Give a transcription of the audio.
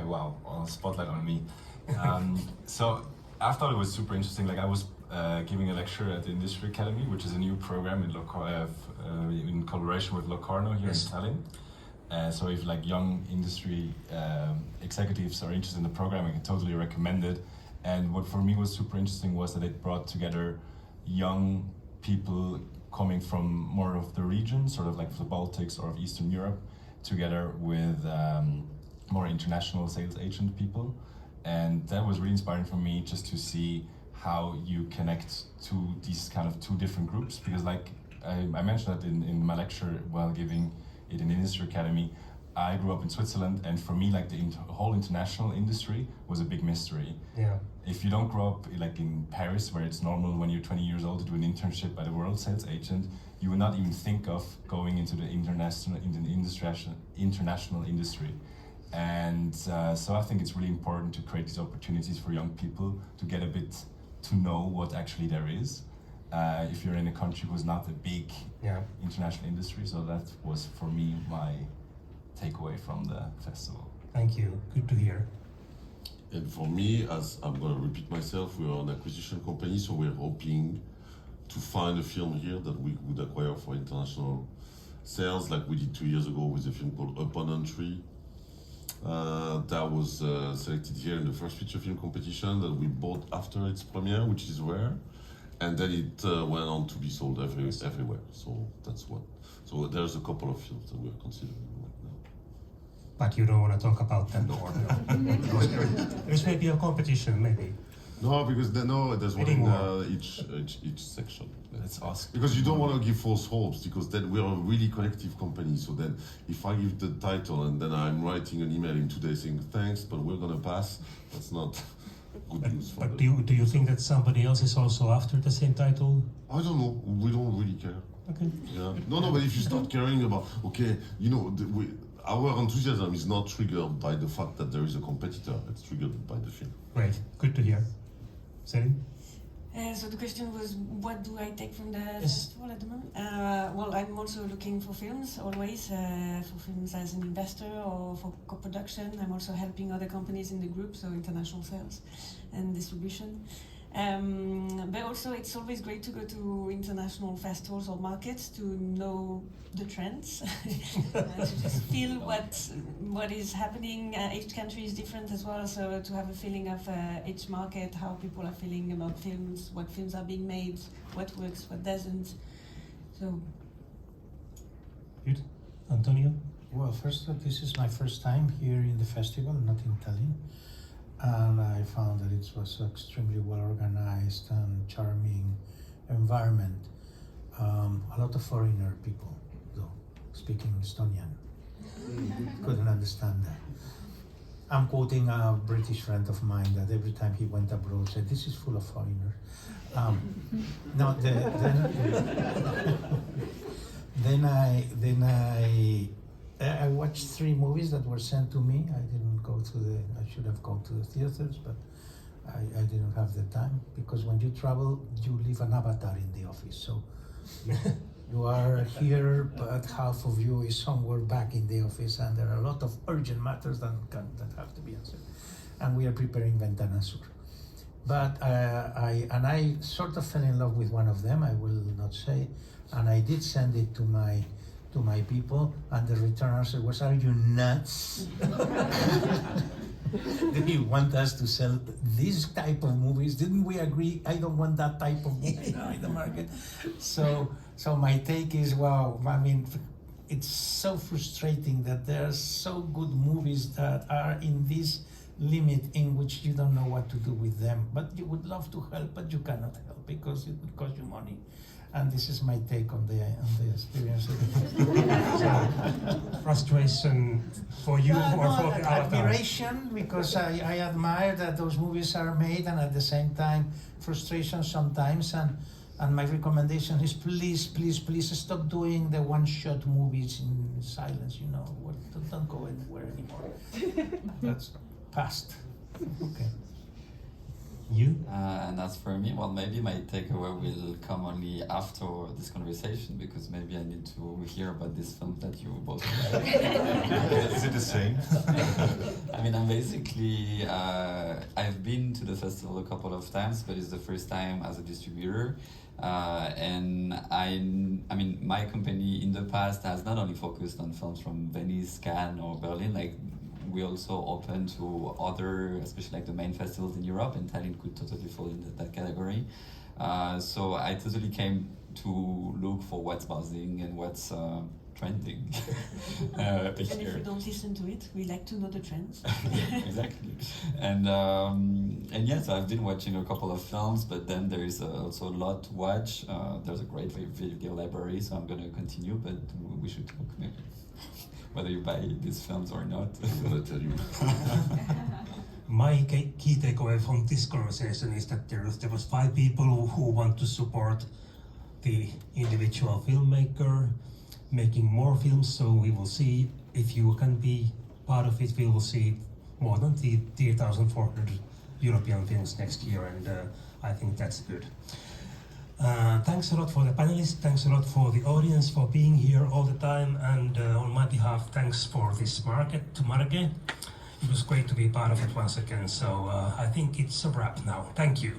wow, all spotlight on me. So I thought it was super interesting. Like I was giving a lecture at the Industry Academy, which is a new program in collaboration with Locarno here in Tallinn. So if like young industry executives are interested in the program, I can totally recommend it. And what for me was super interesting was that it brought together young people coming from more of the region, sort of like the Baltics or of Eastern Europe, together with more international sales agent people. And that was really inspiring for me just to see how you connect to these kind of two different groups. Because like I mentioned that in my lecture while giving it in the Industry Academy, I grew up in Switzerland, and for me, like the whole international industry was a big mystery. Yeah. If you don't grow up like in Paris, where it's normal when you're 20 years old to do an internship by the world sales agent, you would not even think of going into the international industry. And so I think it's really important to create these opportunities for young people to get a bit to know what actually there is. If you're in a country who's not a big international industry, so that was for me my takeaway from the festival. Thank you, good to hear. And for me, as I'm going to repeat myself, we are an acquisition company, so we're hoping to find a film here that we would acquire for international sales, like we did 2 years ago with a film called Upon Entry. That was selected here in the first feature film competition that we bought after its premiere, which is rare. And then it went on to be sold everywhere. So that's what. So there's a couple of films that we're considering right now. But you don't want to talk about them, or no? Because there's maybe a competition, maybe. No, because there's one in each section. That's awesome. Because you don't want to give false hopes, because then we're a really collective company. So then if I give the title and then I'm writing an email in 2 days saying thanks, but we're gonna pass, that's not good news for them. But do you think that somebody else is also after the same title? I don't know. We don't really care. Okay. Yeah. No, but if you start caring about, okay, you know, our enthusiasm is not triggered by the fact that there is a competitor. It's triggered by the film. Great. Good to hear. Céline? So the question was, what do I take from the festival at the moment? Well, I'm also looking for films, always, for films as an investor or for co-production. I'm also helping other companies in the group, so international sales and distribution. But also it's always great to go to international festivals or markets to know the trends, to just feel what is happening. Each country is different as well, so to have a feeling of each market, how people are feeling about films, what films are being made, what works, what doesn't. So. Good. Antonio? Well, first, this is my first time here in the festival, not in Tallinn. And I found that it was extremely well organized and charming environment. A lot of foreigner people, though, speaking Estonian. Couldn't understand that. I'm quoting a British friend of mine that every time he went abroad said, "This is full of foreigners." I watched 3 movies that were sent to me. I didn't go to I should have gone to the theaters, but I didn't have the time, because when you travel, you leave an avatar in the office. So you are here, but half of you is somewhere back in the office, and there are a lot of urgent matters that have to be answered. And we are preparing Ventana Sur. But I sort of fell in love with one of them, I will not say, and I did send it to my people, and the return answer was, "Are you nuts? Do you want us to sell this type of movies? Didn't we agree? I don't want that type of movie in the market." So my take is, wow, I mean, it's so frustrating that there are so good movies that are in this limit in which you don't know what to do with them, but you would love to help, but you cannot help because it would cost you money. And this is my take on the experience. Frustration for you or for the admiration, because I admire that those movies are made, and at the same time frustration sometimes. And my recommendation is, please stop doing the one-shot movies in silence. You know, don't go anywhere anymore. That's past. Okay. You? And as for me, well, maybe my takeaway will come only after this conversation, because maybe I need to hear about this film that you both like. Is it the same? I mean, I'm basically, I've been to the festival a couple of times, but it's the first time as a distributor. And I mean, my company in the past has not only focused on films from Venice, Cannes, or Berlin, like we also open to other, especially like the main festivals in Europe, and Tallinn could totally fall in that category. So I totally came to look for what's buzzing and what's trending And if here. we don't listen to it, we like to know the trends. Exactly. And yeah, so I've been watching a couple of films, but then there is also a lot to watch. There's a great video library, so I'm going to continue, but we should talk maybe whether you buy these films or not. I'm gonna tell you. My key takeaway from this conversation is that there was 5 people who want to support the individual filmmaker making more films, so we will see if you can be part of it. We will see more than 3,400 European films next year, and I think that's good. Thanks a lot for the panelists, thanks a lot for the audience for being here all the time, and on my behalf, thanks for this market to Marge. It was great to be part of it once again, so I think it's a wrap now. Thank you.